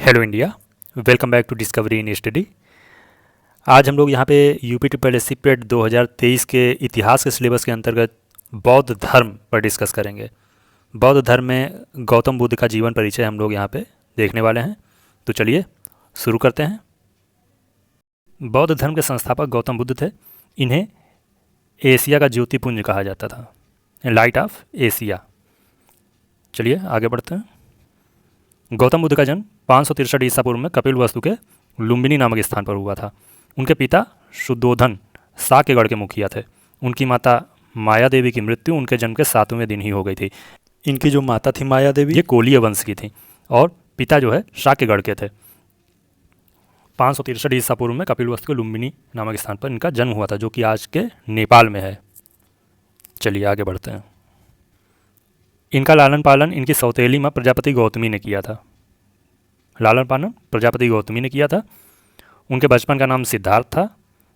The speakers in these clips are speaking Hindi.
Hello India, welcome back to discovery in study. आज हम लोग यहाँ पे UP triple S C PET 2023 के इतिहास के सिलेबस के अंतर्गत बौद्ध धर्म पर डिस्कस करेंगे। बौद्ध धर्म में गौतम बुद्ध का जीवन परिचय हम लोग यहाँ पे देखने वाले हैं। तो चलिए शुरू करते हैं। बौद्ध धर्म के संस्थापक गौतम बुद्ध थे। इन्हें एशिया का ज्योतिपुंज कहा जाता था, लाइट ऑफ एशिया। चलिए आगे बढ़ते हैं। गौतम बुद्ध का जन्म 563 ईसा पूर्व में कपिलवस्तु के लुम्बिनी नामक स्थान पर हुआ था। उनके पिता शुद्धोधन साक्यगढ़ के मुखिया थे। उनकी माता माया देवी की मृत्यु उनके जन्म के 7वें दिन ही हो गई थी। इनकी जो माता थी माया देवी, ये कोलीय वंश की थी और पिता जो है साक्यगढ़ के थे। 563 ईसा पूर्व में कपिलवस्तु के लुम्बिनी नामक स्थान पर इनका जन्म हुआ था, जो कि आज के नेपाल में है। चलिए आगे बढ़ते हैं। इनका लालन पालन इनकी सौतेली माँ प्रजापति गौतमी ने किया था। लालन पालन प्रजापति गौतमी ने किया था। उनके बचपन का नाम सिद्धार्थ था।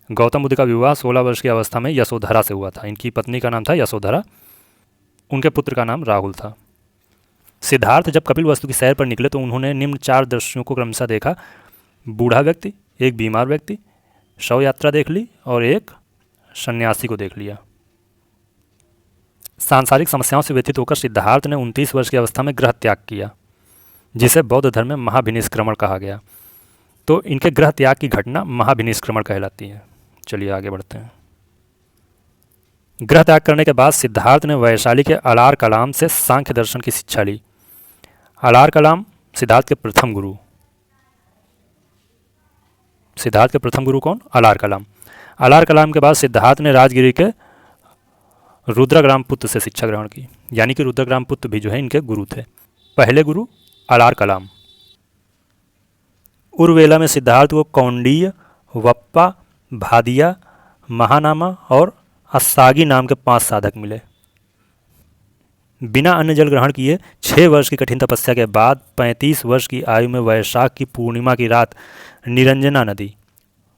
गौतम बुद्ध का विवाह 16 वर्ष की अवस्था में यशोधरा से हुआ था। इनकी पत्नी का नाम था यशोधरा। उनके पुत्र का नाम राहुल था। सिद्धार्थ जब कपिलवस्तु की सैर पर निकले तो उन्होंने निम्न 4 दृश्यों को क्रमशः देखा। बूढ़ा व्यक्ति, एक बीमार व्यक्ति, शव यात्रा देख ली और एक सन्यासी को देख लिया। सांसारिक समस्याओं से व्यथित होकर सिद्धार्थ ने 29 वर्ष की अवस्था में गृह त्याग किया, जिसे बौद्ध धर्म में महाभिनिष्क्रमण कहा गया। तो इनके गृह त्याग की घटना महाभिनिष्क्रमण कहलाती है। चलिए आगे बढ़ते हैं। गृह त्याग करने के बाद सिद्धार्थ ने वैशाली के अलार कलाम से सांख्य दर्शन की शिक्षा ली। अलार कलाम सिद्धार्थ के प्रथम गुरु। सिद्धार्थ के प्रथम गुरु कौन? अलार कलाम। अलार कलाम के बाद सिद्धार्थ ने राजगिरी के रुद्रग्राम पुत्र से शिक्षा ग्रहण की, यानी कि रुद्रग्राम पुत्र भी जो है इनके गुरु थे। पहले गुरु अलार कलाम। उर्वेला में सिद्धार्थ को कौंडिय, वप्पा, भादिया, महानामा और अस्सागी नाम के 5 साधक मिले। बिना अन्न जल ग्रहण किए 6 वर्ष की कठिन तपस्या के बाद 35 वर्ष की आयु में वैशाख की पूर्णिमा की रात निरंजना नदी,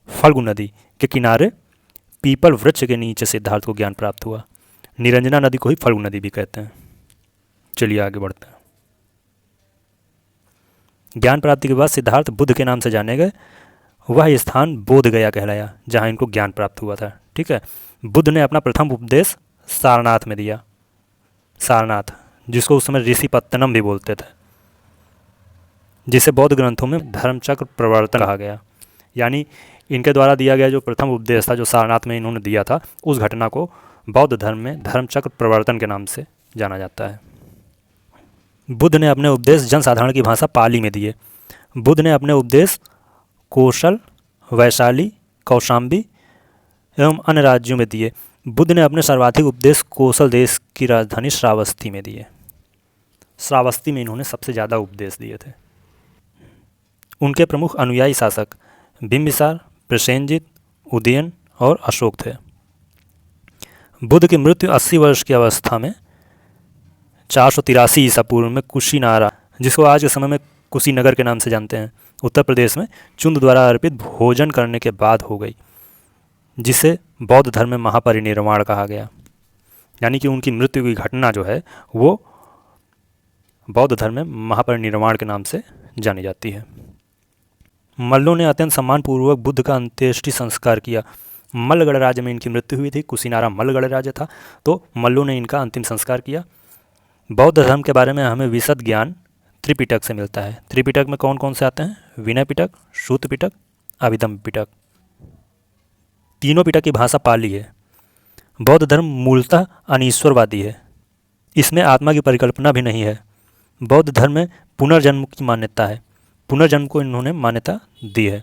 फल्गु नदी के किनारे पीपल वृक्ष के नीचे सिद्धार्थ को ज्ञान प्राप्त हुआ। निरंजना नदी को ही फल्गु नदी भी कहते हैं। चलिए आगे बढ़ते हैं। ज्ञान प्राप्ति के बाद सिद्धार्थ बुद्ध के नाम से जाने गए। वह स्थान बोध गया कहलाया, जहां इनको ज्ञान प्राप्त हुआ था। ठीक है। बुद्ध ने अपना प्रथम उपदेश सारनाथ में दिया। सारनाथ, जिसको उस समय ऋषिपत्तनम भी बोलते थे, जिसे बौद्ध ग्रंथों में धर्मचक्र प्रवर्तन कहा गया। यानी इनके द्वारा दिया गया जो प्रथम उपदेश था, जो सारनाथ में इन्होंने दिया था, उस घटना को बौद्ध धर्म में धर्मचक्र प्रवर्तन के नाम से जाना जाता है। बुद्ध ने अपने उपदेश जनसाधारण की भाषा पाली में दिए। बुद्ध ने अपने उपदेश कोशल, वैशाली, कौशाम्बी एवं अन्य राज्यों में दिए। बुद्ध ने अपने सर्वाधिक उपदेश कोशल देश की राजधानी श्रावस्ती में दिए। श्रावस्ती में इन्होंने सबसे ज़्यादा उपदेश दिए थे। उनके प्रमुख अनुयायी शासक बिंबिसार, प्रसेनजित, उदयन और अशोक थे। बुद्ध की मृत्यु 80 वर्ष की अवस्था में 483 ईसा पूर्व में कुशीनारा, जिसको आज के समय में कुशीनगर के नाम से जानते हैं, उत्तर प्रदेश में चुंद द्वारा अर्पित भोजन करने के बाद हो गई, जिसे बौद्ध धर्म में महापरिनिर्वाण कहा गया। यानी कि उनकी मृत्यु की घटना जो है वो बौद्ध धर्म में महापरिनिर्वाण के नाम से जानी जाती है। मल्लों ने अत्यंत सम्मानपूर्वक बुद्ध का अंत्येष्टि संस्कार किया। मल्लगढ़ राज्य में इनकी मृत्यु हुई थी। कुशीनारा मल्लगढ़ राज्य था, तो मल्लों ने इनका अंतिम संस्कार किया। बौद्ध धर्म के बारे में हमें विशद ज्ञान त्रिपिटक से मिलता है। त्रिपिटक में कौन कौन से आते हैं? विनय पिटक, सूत पिटक, अभिधम्म पिटक। तीनों पिटक की भाषा पाली है। बौद्ध धर्म मूलतः अनीश्वरवादी है। इसमें आत्मा की परिकल्पना भी नहीं है। बौद्ध धर्म में पुनर्जन्म की मान्यता है। पुनर्जन्म को इन्होंने मान्यता दी है।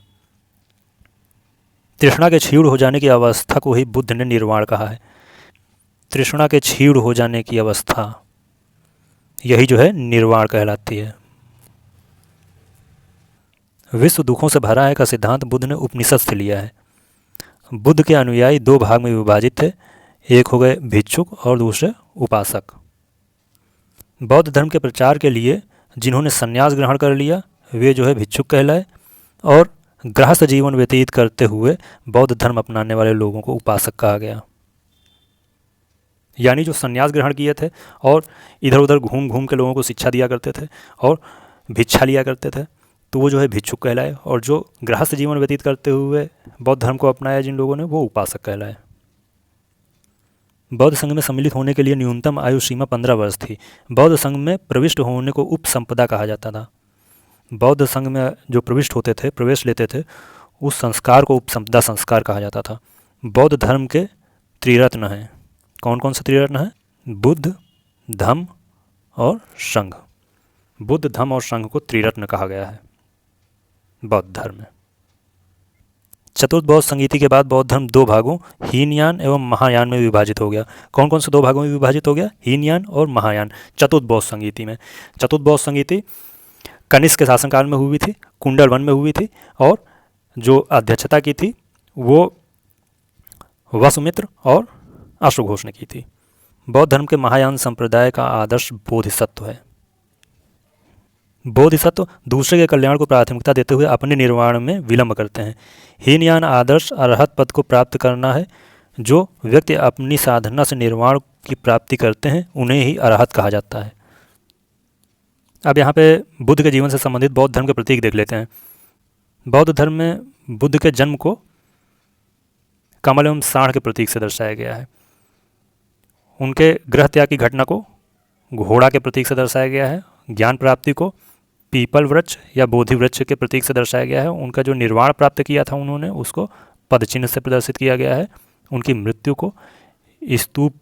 तृष्णा के क्षीण हो जाने की अवस्था को ही बुद्ध ने निर्वाण कहा है। तृष्णा के क्षीण हो जाने की अवस्था, यही जो है निर्वाण कहलाती है। विश्व दुखों से भरा है का सिद्धांत बुद्ध ने उपनिषद से लिया है। बुद्ध के अनुयायी 2 भाग में विभाजित थे। एक हो गए भिक्षुक और दूसरे उपासक। बौद्ध धर्म के प्रचार के लिए जिन्होंने संन्यास ग्रहण कर लिया वे जो है भिक्षुक कहलाए, और गृहस्थ जीवन व्यतीत करते हुए बौद्ध धर्म अपनाने वाले लोगों को उपासक कहा गया। यानी जो संन्यास ग्रहण किए थे और इधर उधर घूम घूम के लोगों को शिक्षा दिया करते थे और भिक्षा लिया करते थे, तो वो जो है भिक्षुक कहलाए, और जो गृहस्थ जीवन व्यतीत करते हुए बौद्ध धर्म को अपनाया जिन लोगों ने, वो उपासक कहलाए। बौद्ध संघ में सम्मिलित होने के लिए न्यूनतम आयु सीमा 15 वर्ष थी। बौद्ध संघ में प्रविष्ट होने को उपसंपदा कहा जाता था। बौद्ध संघ में जो प्रविष्ट होते थे, प्रवेश लेते थे, उस संस्कार को उपसंपदा संस्कार कहा जाता था। बौद्ध धर्म के त्रिरत्न हैं। कौन कौन से त्रिरत्न हैं? बुद्ध, धम्म और संघ। बुद्ध, धम्म और संघ को त्रिरत्न कहा गया है बौद्ध धर्म में। चतुर्थ बौद्ध संगीति के बाद बौद्ध धर्म दो भागों हीनयान एवं महायान में विभाजित हो गया। कौन कौन से दो भागों में विभाजित हो गया? हीनयान और महायान, चतुर्थ बौद्ध संगीति में। चतुर्थ बौद्ध संगीति कनिष्क के शासनकाल में हुई थी, कुंडल वन में हुई थी, और जो अध्यक्षता की थी वो वसुमित्र और अश्वघोष ने की थी। बौद्ध धर्म के महायान संप्रदाय का आदर्श बोधिसत्व है। बोधिसत्व दूसरे के कल्याण को प्राथमिकता देते हुए अपने निर्वाण में विलंब करते हैं। हीनयान आदर्श अरहत पद को प्राप्त करना है। जो व्यक्ति अपनी साधना से निर्वाण की प्राप्ति करते हैं उन्हें ही अरहत कहा जाता है। अब यहाँ पे बुद्ध के जीवन से संबंधित बौद्ध धर्म के प्रतीक देख लेते हैं। बौद्ध धर्म में बुद्ध के जन्म को कमल एवं साढ़ के प्रतीक से दर्शाया गया है। उनके गृह त्याग की घटना को घोड़ा के प्रतीक से दर्शाया गया है। ज्ञान प्राप्ति को पीपल वृक्ष या बोधि वृक्ष के प्रतीक से दर्शाया गया है। उनका जो निर्वाण प्राप्त किया था उन्होंने, उसको पदचिन्ह से प्रदर्शित किया गया है। उनकी मृत्यु को स्तूप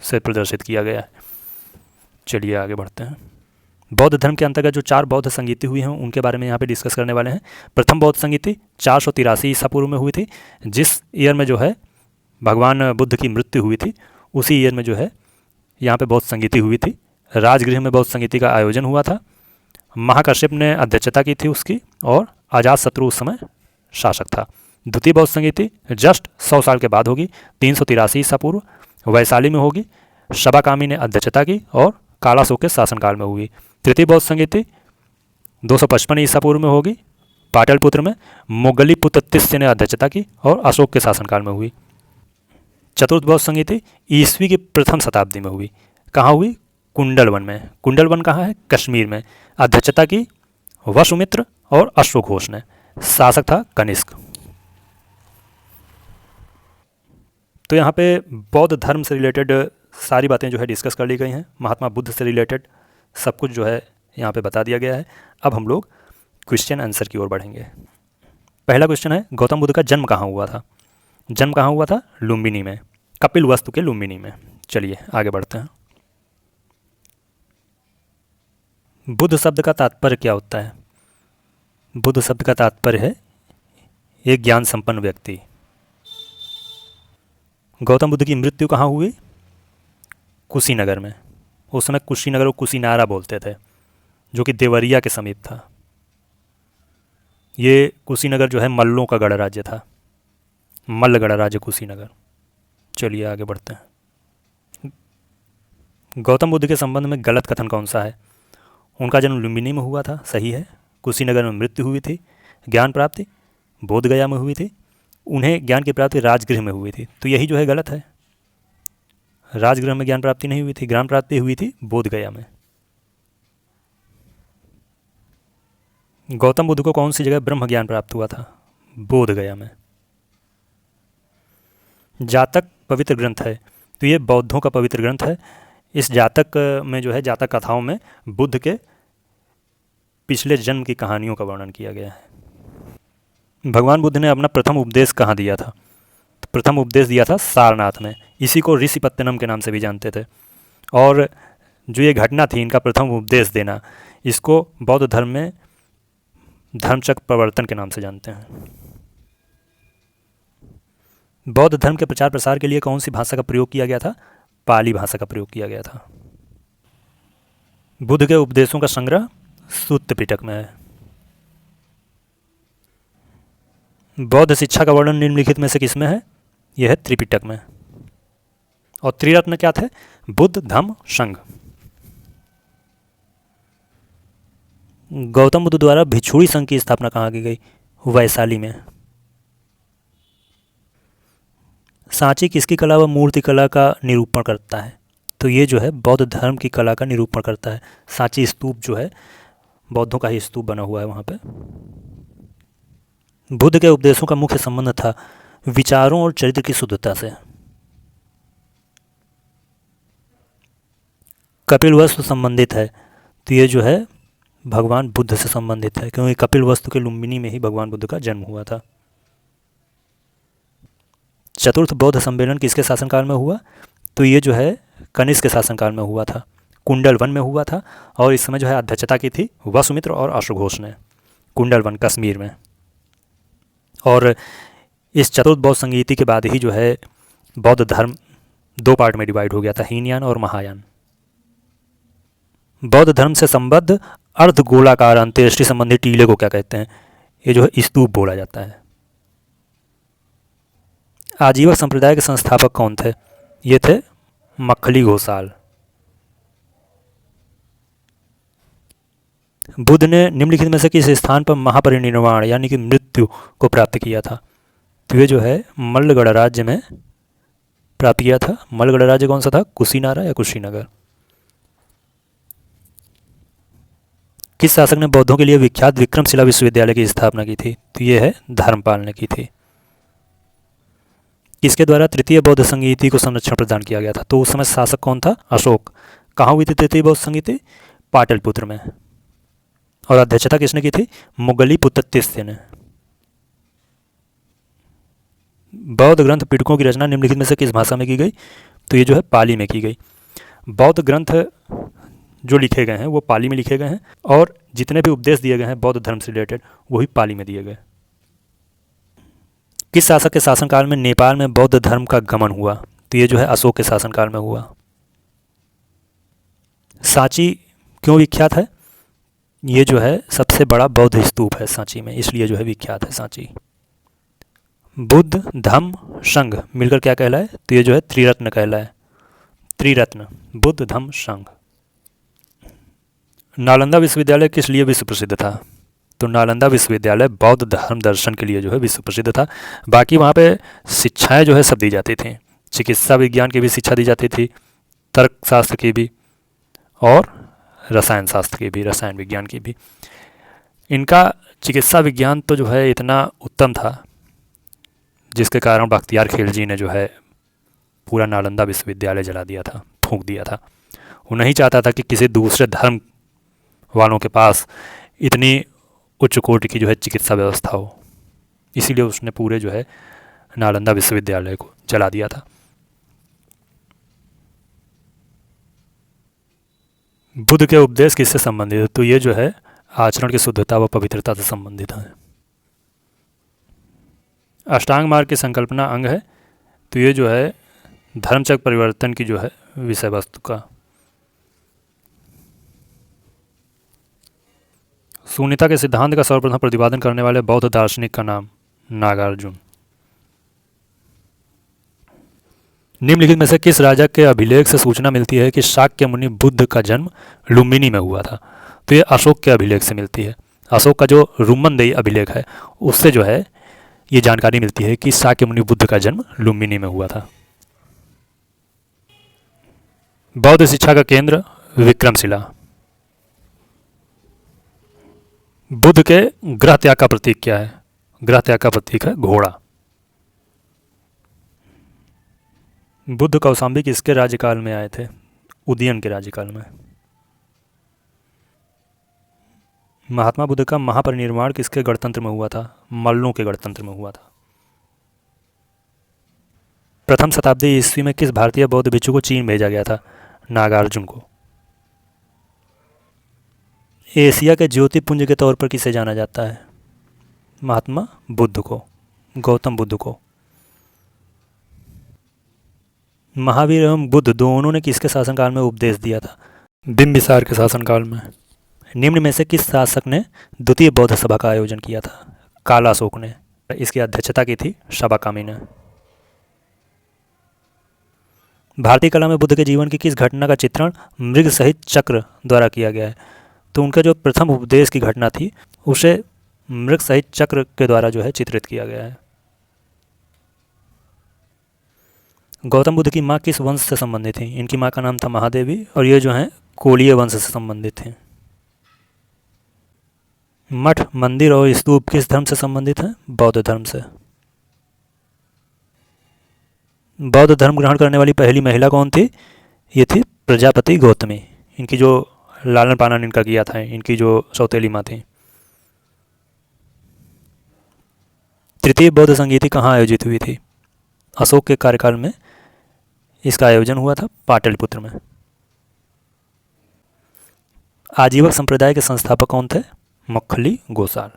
से प्रदर्शित किया गया है। चलिए आगे बढ़ते हैं। बौद्ध धर्म के अंतर्गत जो 4 बौद्ध संगीति हुई हैं उनके बारे में यहाँ पे डिस्कस करने वाले हैं। प्रथम बौद्ध संगीति 483 ईसा पूर्व में हुई थी। जिस ईयर में जो है भगवान बुद्ध की मृत्यु हुई थी, उसी ईयर में जो है यहाँ पे बौद्ध संगीति हुई थी। राजगृह में बौद्ध संगीति का आयोजन हुआ था। महाकश्यप ने अध्यक्षता की थी उसकी, और अजातशत्रु उस समय शासक था। द्वितीय बौद्ध संगीति जस्ट 100 साल के बाद होगी, 383 ईसा पूर्व, वैशाली में होगी। शबाकामी ने अध्यक्षता की और कालाशोक के शासनकाल में हुई। तृतीय बौद्ध संगीति 255 ईसा पूर्व में होगी, पाटलिपुत्र में। मोगलीपुत्र तिस्य ने अध्यक्षता की और अशोक के शासनकाल में हुई। चतुर्थ बौद्ध संगीति ईस्वी की प्रथम शताब्दी में हुई। कहाँ हुई? कुंडल वन में। कुंडल वन कहाँ है? कश्मीर में। अध्यक्षता की वसुमित्र और अश्वघोष ने। शासक था कनिष्क। तो यहाँ पे बौद्ध धर्म से रिलेटेड सारी बातें जो है डिस्कस कर ली गई हैं। महात्मा बुद्ध से रिलेटेड सब कुछ जो है यहाँ पे बता दिया गया है। अब हम लोग क्वेश्चन आंसर की ओर बढ़ेंगे। पहला क्वेश्चन है, गौतम बुद्ध का जन्म कहाँ हुआ था? जन्म कहाँ हुआ था? लुम्बिनी में, कपिल वस्तु के लुम्बिनी में। चलिए आगे बढ़ते हैं। बुद्ध शब्द का तात्पर्य क्या होता है? बुद्ध शब्द का तात्पर्य है एक ज्ञान संपन्न व्यक्ति। गौतम बुद्ध की मृत्यु कहाँ हुई? कुशीनगर में। उस समय कुशीनगर को कुशीनारा बोलते थे, जो कि देवरिया के समीप था। ये कुशीनगर जो है मल्लों का गढ़ राज्य था, मल्लगढ़ राज्य कुशीनगर। चलिए आगे बढ़ते हैं। गौतम बुद्ध के संबंध में गलत कथन कौन सा है? उनका जन्म लुम्बिनी में हुआ था, सही है। कुशीनगर में मृत्यु हुई थी। ज्ञान प्राप्ति बोध गया में हुई थी। उन्हें ज्ञान की प्राप्ति राजगृह में हुई थी, तो यही जो है गलत है। राजगृह में ज्ञान प्राप्ति नहीं हुई थी, ज्ञान प्राप्ति हुई थी बोध गया में। गौतम बुद्ध को कौन सी जगह ब्रह्म ज्ञान प्राप्त हुआ था? बोध गया में। जातक पवित्र ग्रंथ है, तो ये बौद्धों का पवित्र ग्रंथ है। इस जातक में जो है, जातक कथाओं में बुद्ध के पिछले जन्म की कहानियों का वर्णन किया गया है। भगवान बुद्ध ने अपना प्रथम उपदेश कहाँ दिया था? तो प्रथम उपदेश दिया था सारनाथ में। इसी को ऋषिपत्तनम के नाम से भी जानते थे। और जो ये घटना थी इनका प्रथम उपदेश देना, इसको बौद्ध धर्म में धर्मचक्र प्रवर्तन के नाम से जानते हैं। बौद्ध धर्म के प्रचार प्रसार के लिए कौन सी भाषा का प्रयोग किया गया था? पाली भाषा का प्रयोग किया गया था। बुद्ध के उपदेशों का संग्रह सूत्र पिटक में है। बौद्ध शिक्षा का वर्णन निम्नलिखित में से किसमें है? यह है त्रिपिटक में। और त्रिरत्न क्या थे? बुद्ध, धम्म, संघ। गौतम बुद्ध द्वारा भिक्षुणी संघ की स्थापना कहाँ की गई? वैशाली में। सांची किसकी कला व मूर्ति कला का निरूपण करता है? तो ये जो है बौद्ध धर्म की कला का निरूपण करता है। सांची स्तूप जो है बौद्धों का ही स्तूप बना हुआ है वहाँ पे। बुद्ध के उपदेशों का मुख्य संबंध था विचारों और चरित्र की शुद्धता से। कपिलवस्तु संबंधित है, तो ये जो है भगवान बुद्ध से संबंधित है, क्योंकि कपिलवस्तु के लुम्बिनी में ही भगवान बुद्ध का जन्म हुआ था। चतुर्थ बौद्ध सम्मेलन किसके शासनकाल में हुआ, तो ये जो है कनिष्क के शासनकाल में हुआ था, कुंडलवन में हुआ था, और इस समय जो है अध्यक्षता की थी वसुमित्र और अश्वघोष ने, कुंडलवन कश्मीर में। और इस चतुर्थ बौद्ध संगीति के बाद ही जो है बौद्ध धर्म दो पार्ट में डिवाइड हो गया था, हीनयान और महायान। बौद्ध धर्म से संबद्ध अर्ध गोलाकार अंत्येष्टि संबंधी टीले को क्या कहते हैं, ये जो है स्तूप बोला जाता है। आजीवक संप्रदाय के संस्थापक कौन थे, ये थे मक्खली घोषाल। बुद्ध ने निम्नलिखित में से किस स्थान पर महापरिनिर्वाण यानी कि मृत्यु को प्राप्त किया था, तो ये जो है मल्लगढ़ राज्य में प्राप्त किया था। मल्लगढ़ राज्य कौन सा था, कुशीनारा या कुशीनगर। किस शासक ने बौद्धों के लिए विख्यात विक्रमशिला विश्वविद्यालय की स्थापना की थी, तो ये है धर्मपाल ने की थी। इसके द्वारा तृतीय बौद्ध संगीति को संरक्षण प्रदान किया गया था, तो उस समय शासक कौन था, अशोक। कहाँ हुई थी तृतीय बौद्ध संगीति, पाटलिपुत्र में। और अध्यक्षता किसने की थी, मुगलीपुत्र तिस्य ने। बौद्ध ग्रंथ पिटकों की रचना निम्नलिखित में से किस भाषा में की गई, तो ये जो है पाली में की गई। बौद्ध ग्रंथ जो लिखे गए हैं वो पाली में लिखे गए हैं, और जितने भी उपदेश दिए गए हैं बौद्ध धर्म से रिलेटेड वही पाली में दिए गए। किस शासक के शासनकाल में नेपाल में बौद्ध धर्म का गमन हुआ, तो ये जो है अशोक के शासनकाल में हुआ। सांची क्यों विख्यात है, ये जो है सबसे बड़ा बौद्ध स्तूप है सांची में, इसलिए जो है विख्यात है सांची। बुद्ध धम्म संघ मिलकर क्या कहलाए, तो ये जो है त्रिरत्न कहलाए। त्रिरत्न बुद्ध धम्म संघ। नालंदा विश्वविद्यालय किस लिए विश्व प्रसिद्ध था, तो नालंदा विश्वविद्यालय बौद्ध धर्म दर्शन के लिए जो है विश्व प्रसिद्ध था। बाकी वहाँ पे शिक्षाएं जो है सब दी जाती थी, चिकित्सा विज्ञान की भी शिक्षा दी जाती थी, तर्कशास्त्र की भी, और रसायन शास्त्र की भी, रसायन विज्ञान की भी। इनका चिकित्सा विज्ञान तो जो है इतना उत्तम था जिसके कारण बख्तियार खिलजी ने जो है पूरा नालंदा विश्वविद्यालय जला दिया था, फूंक दिया था। वो नहीं चाहता था कि किसी दूसरे धर्म वालों के पास इतनी उच्च कोटि की जो है चिकित्सा व्यवस्था हो, इसीलिए उसने पूरे जो है नालंदा विश्वविद्यालय को जला दिया था। बुद्ध के उपदेश किससे संबंधित है, तो ये जो है आचरण की शुद्धता व पवित्रता से संबंधित है। अष्टांग मार्ग की संकल्पना अंग है, तो ये जो है धर्मचक्र परिवर्तन की जो है विषय वस्तु का। शून्यता के सिद्धांत का सर्वप्रथम प्रतिपादन करने वाले बौद्ध दार्शनिक का नाम नागार्जुन। निम्नलिखित में से किस राजा के अभिलेख से सूचना मिलती है कि शाक्य मुनि बुद्ध का जन्म लुम्बिनी में हुआ था, तो ये अशोक के अभिलेख से मिलती है। अशोक का जो रुम्मनदेही अभिलेख है उससे जो है ये जानकारी मिलती है कि शाक्य मुनि बुद्ध का जन्म लुम्बिनी में हुआ था। बौद्ध शिक्षा का केंद्र विक्रमशिला। बुद्ध के ग्रह त्याग का प्रतीक क्या है, ग्रह त्याग का प्रतीक है घोड़ा। बुद्ध कौशाम्बी किसके राज्यकाल में आए थे, उदयन के राज्यकाल में। महात्मा बुद्ध का महापरिनिर्वाण किसके गणतंत्र में हुआ था, मल्लों के गणतंत्र में हुआ था। प्रथम शताब्दी ईस्वी में किस भारतीय बौद्ध भिक्षु को चीन भेजा गया था, नागार्जुन को। एशिया के ज्योतिपुंज के तौर पर किसे जाना जाता है, महात्मा बुद्ध को, गौतम बुद्ध को। महावीर एवं बुद्ध दोनों ने किसके शासनकाल में उपदेश दिया था, बिंबिसार के शासनकाल में। निम्न में से किस शासक ने द्वितीय बौद्ध सभा का आयोजन किया था, कालाशोक ने। इसकी अध्यक्षता की थी शबाकामी ने। भारतीय कला में बुद्ध के जीवन की किस घटना का चित्रण मृग सहित चक्र द्वारा किया गया है, तो उनका जो प्रथम उपदेश की घटना थी उसे मृग सहित चक्र के द्वारा जो है चित्रित किया गया है। गौतम बुद्ध की माँ किस वंश से संबंधित थी, इनकी माँ का नाम था महादेवी, और ये जो हैं कोलीय वंश से संबंधित थे। मठ, मंदिर और स्तूप किस धर्म से संबंधित हैं? बौद्ध धर्म से। बौद्ध धर्म ग्रहण करने वाली पहली महिला कौन थी? ये थी प्रजापति गौतमी। इनकी जो लालन पालन इनका किया था, इनकी जो सौतेली माँ थी। तृतीय बौद्ध संगीति कहाँ आयोजित हुई थी? अशोक के कार्यकाल में इसका आयोजन हुआ था, पाटलिपुत्र में। आजीवक संप्रदाय के संस्थापक कौन थे? मक्खली गोसाल।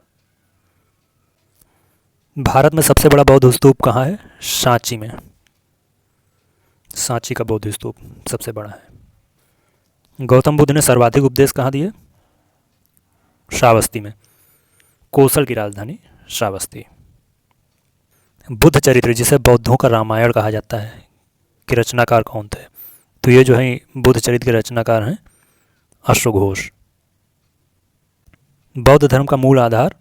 भारत में सबसे बड़ा बौद्ध स्तूप कहाँ है? सांची में। सांची का बौद्ध स्तूप सबसे बड़ा है। गौतम बुद्ध ने सर्वाधिक उपदेश कहाँ दिए? श्रावस्ती में। कोसल की राजधानी श्रावस्ती। बुद्ध चरित्र, जिसे बौद्धों का रामायण कहा जाता है, के रचनाकार कौन थे? तो ये जो है बुद्ध चरित्र के रचनाकार हैं अश्वघोष। बौद्ध धर्म का मूल आधार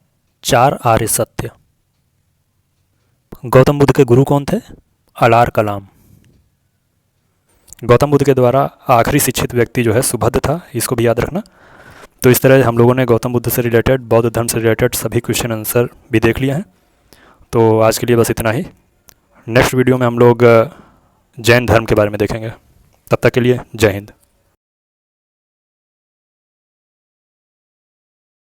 4 आर्य सत्य। गौतम बुद्ध के गुरु कौन थे? अलार कलाम। गौतम बुद्ध के द्वारा आखिरी शिक्षित व्यक्ति जो है सुभद्र था, इसको भी याद रखना। तो इस तरह हम लोगों ने गौतम बुद्ध से रिलेटेड, बौद्ध धर्म से रिलेटेड सभी क्वेश्चन आंसर भी देख लिया है। तो आज के लिए बस इतना ही। नेक्स्ट वीडियो में हम लोग जैन धर्म के बारे में देखेंगे। तब तक के लिए जय हिंद।